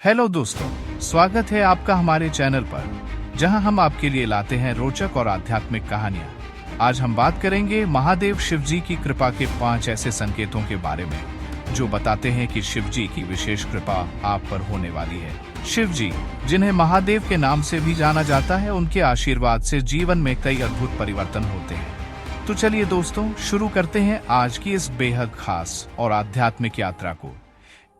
Hello दोस्तों, स्वागत है आपका हमारे चैनल पर, जहां हम आपके लिए लाते हैं रोचक और आध्यात्मिक कहानियां। आज हम बात करेंगे महादेव शिव जी की कृपा के 5 ऐसे संकेतों के बारे में जो बताते हैं कि शिव जी की विशेष कृपा आप पर होने वाली है। शिव जी, जिन्हें महादेव के नाम से भी जाना जाता है, उनके आशीर्वाद से जीवन में कई अद्भुत परिवर्तन होते हैं। तो चलिए दोस्तों, शुरू करते हैं आज की इस बेहद खास और आध्यात्मिक यात्रा को।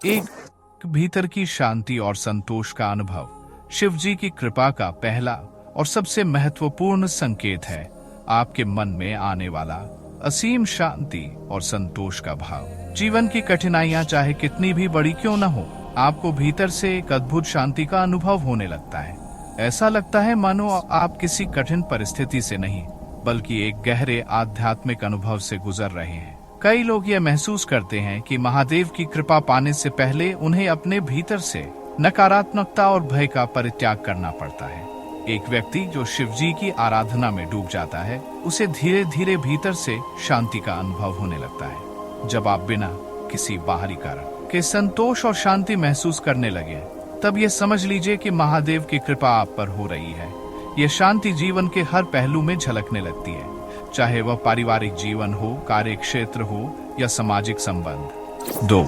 एक भीतर की शांति और संतोष का अनुभव। शिव जी की कृपा का पहला और सबसे महत्वपूर्ण संकेत है आपके मन में आने वाला असीम शांति और संतोष का भाव। जीवन की कठिनाइयां चाहे कितनी भी बड़ी क्यों न हो, आपको भीतर से एक अद्भुत शांति का अनुभव होने लगता है। ऐसा लगता है मानो आप किसी कठिन परिस्थिति से नहीं, बल्कि एक गहरे आध्यात्मिक अनुभव से गुजर रहे हैं। कई लोग यह महसूस करते हैं कि महादेव की कृपा पाने से पहले उन्हें अपने भीतर से नकारात्मकता और भय का परित्याग करना पड़ता है। एक व्यक्ति जो शिव जी की आराधना में डूब जाता है, उसे धीरे धीरे भीतर से शांति का अनुभव होने लगता है। जब आप बिना किसी बाहरी कारण के संतोष और शांति महसूस करने लगे, तब ये समझ लीजिए कि महादेव की कृपा आप पर हो रही है। यह शांति जीवन के हर पहलू में झलकने लगती है, चाहे वह पारिवारिक जीवन हो, कार्य क्षेत्र हो या सामाजिक संबंध। 2.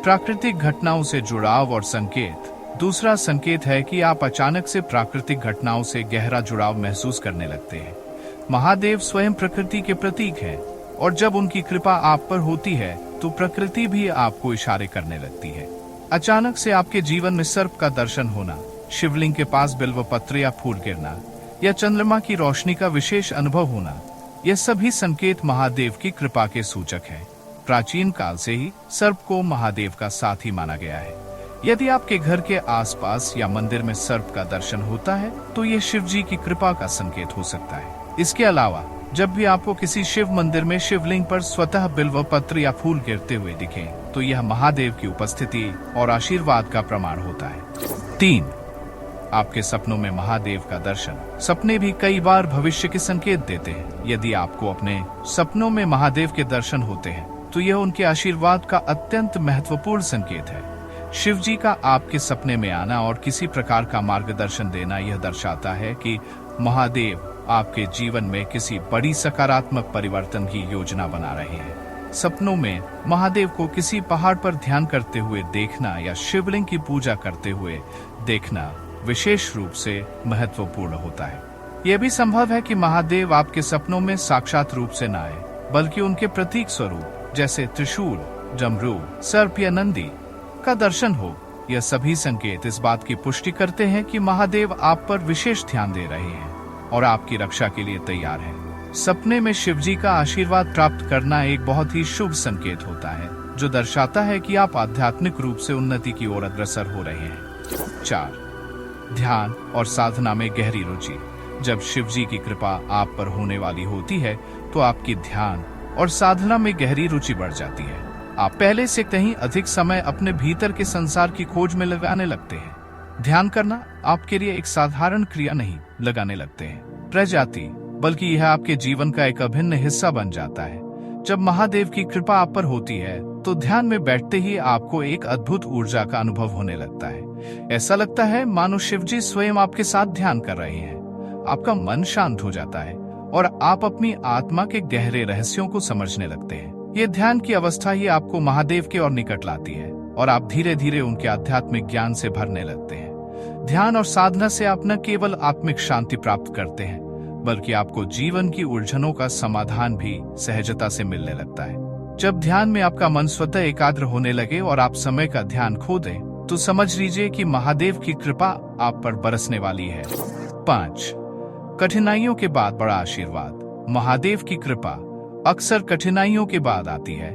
प्राकृतिक घटनाओं से जुड़ाव और संकेत। दूसरा संकेत है कि आप अचानक से प्राकृतिक घटनाओं से गहरा जुड़ाव महसूस करने लगते हैं। महादेव स्वयं प्रकृति के प्रतीक हैं, और जब उनकी कृपा आप पर होती है तो प्रकृति भी आपको इशारे करने लगती है। अचानक से आपके जीवन में सर्प का दर्शन होना, शिवलिंग के पास बिल्वपत्र या फूल गिरना, या चंद्रमा की रोशनी का विशेष अनुभव होना, ये सभी संकेत महादेव की कृपा के सूचक हैं। प्राचीन काल से ही सर्प को महादेव का साथी माना गया है। यदि आपके घर के आसपास या मंदिर में सर्प का दर्शन होता है, तो ये शिव जी की कृपा का संकेत हो सकता है। इसके अलावा जब भी आपको किसी शिव मंदिर में शिवलिंग पर स्वतः बिल्वपत्र या फूल गिरते हुए दिखें, तो यह महादेव की उपस्थिति और आशीर्वाद का प्रमाण होता है। 3. आपके सपनों में महादेव का दर्शन। सपने भी कई बार भविष्य के संकेत देते हैं। यदि आपको अपने सपनों में महादेव के दर्शन होते हैं, तो यह उनके आशीर्वाद का अत्यंत महत्वपूर्ण संकेत है। शिव जी का आपके सपने में आना और किसी प्रकार का मार्गदर्शन देना यह दर्शाता है कि महादेव आपके जीवन में किसी बड़ी सकारात्मक परिवर्तन की योजना बना रहे हैं। सपनों में महादेव को किसी पहाड़ पर ध्यान करते हुए देखना या शिवलिंग की पूजा करते हुए देखना विशेष रूप से महत्वपूर्ण होता है। यह भी संभव है कि महादेव आपके सपनों में साक्षात रूप से न आए, बल्कि उनके प्रतीक स्वरूप जैसे त्रिशूल, डमरू, सर्प या नंदी का दर्शन हो। यह सभी संकेत इस बात की पुष्टि करते हैं कि महादेव आप पर विशेष ध्यान दे रहे हैं और आपकी रक्षा के लिए तैयार हैं। सपने में शिव जी का आशीर्वाद प्राप्त करना एक बहुत ही शुभ संकेत होता है, जो दर्शाता है कि आप आध्यात्मिक रूप से उन्नति की ओर अग्रसर हो रहे हैं। 4. ध्यान और साधना में गहरी रुचि। जब शिव जी की कृपा आप पर होने वाली होती है, तो आपकी ध्यान और साधना में गहरी रुचि बढ़ जाती है। आप पहले से कहीं अधिक समय अपने भीतर के संसार की खोज में लगाने लगते हैं। ध्यान करना आपके लिए एक साधारण क्रिया नहीं लगाने लगते हैं रह जाती, बल्कि यह आपके जीवन का एक अभिन्न हिस्सा बन जाता है। जब महादेव की कृपा आप पर होती है, तो ध्यान में बैठते ही आपको एक अद्भुत ऊर्जा का अनुभव होने लगता है। ऐसा लगता है मानो शिव जी स्वयं आपके साथ ध्यान कर रहे हैं। आपका मन शांत हो जाता है और आप अपनी आत्मा के गहरे रहस्यों को समझने लगते हैं। ये ध्यान की अवस्था ही आपको महादेव के और निकट लाती है और आप धीरे धीरे उनके आध्यात्मिक ज्ञान से भरने लगते हैं। ध्यान और साधना से आप न केवल आत्मिक शांति प्राप्त करते हैं, बल्कि आपको जीवन की उलझनों का समाधान भी सहजता से मिलने लगता है। जब ध्यान में आपका मन स्वतः एकाग्र होने लगे और आप समय का ध्यान खो दें, तो समझ लीजिए कि महादेव की कृपा आप पर बरसने वाली है। 5. कठिनाइयों के बाद बड़ा आशीर्वाद। महादेव की कृपा अक्सर कठिनाइयों के बाद आती है।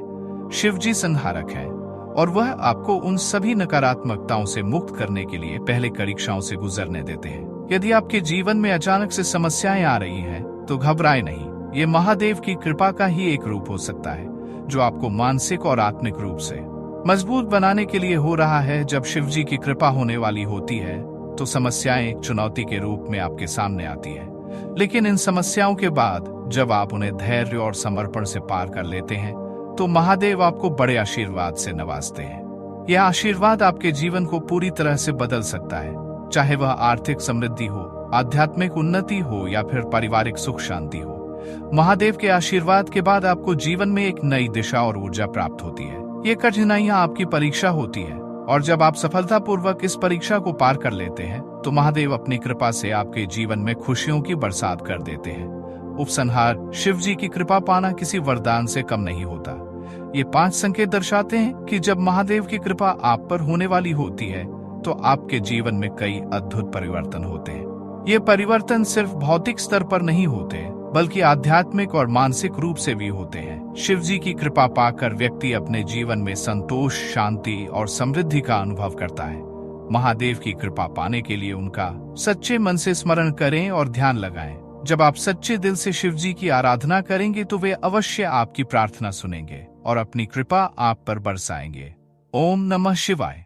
शिव जी संहारक है और वह आपको उन सभी नकारात्मकताओं से मुक्त करने के लिए पहले परीक्षाओं से गुजरने देते हैं। यदि आपके जीवन में अचानक से समस्याएं आ रही हैं, तो घबराएं नहीं। ये महादेव की कृपा का ही एक रूप हो सकता है, जो आपको मानसिक और आत्मिक रूप से मजबूत बनाने के लिए हो रहा है। जब शिव जी की कृपा होने वाली होती है, तो समस्याएं एक चुनौती के रूप में आपके सामने आती है, लेकिन इन समस्याओं के बाद जब आप उन्हें धैर्य और समर्पण से पार कर लेते हैं, तो महादेव आपको बड़े आशीर्वाद से नवाजते हैं। यह आशीर्वाद आपके जीवन को पूरी तरह से बदल सकता है, चाहे वह आर्थिक समृद्धि हो, आध्यात्मिक उन्नति हो या फिर पारिवारिक सुख शांति हो। महादेव के आशीर्वाद के बाद आपको जीवन में एक नई दिशा और ऊर्जा प्राप्त होती है। ये कठिनाइयां आपकी परीक्षा होती है, और जब आप सफलतापूर्वक इस परीक्षा को पार कर लेते हैं तो महादेव अपनी कृपा से आपके जीवन में खुशियों की बरसात कर देते हैं। उपसंहार, शिव जी की कृपा पाना किसी वरदान से कम नहीं होता। ये 5 संकेत दर्शाते हैं कि जब महादेव की कृपा आप पर होने वाली होती है तो आपके जीवन में कई अद्भुत परिवर्तन होते हैं। ये परिवर्तन सिर्फ भौतिक स्तर पर नहीं होते, बल्कि आध्यात्मिक और मानसिक रूप से भी होते हैं। शिव जी की कृपा पाकर व्यक्ति अपने जीवन में संतोष, शांति और समृद्धि का अनुभव करता है। महादेव की कृपा पाने के लिए उनका सच्चे मन से स्मरण करें और ध्यान लगाएं। जब आप सच्चे दिल से शिव जी की आराधना करेंगे तो वे अवश्य आपकी प्रार्थना सुनेंगे और अपनी कृपा आप पर बरसाएंगे। ओम नमः शिवाय।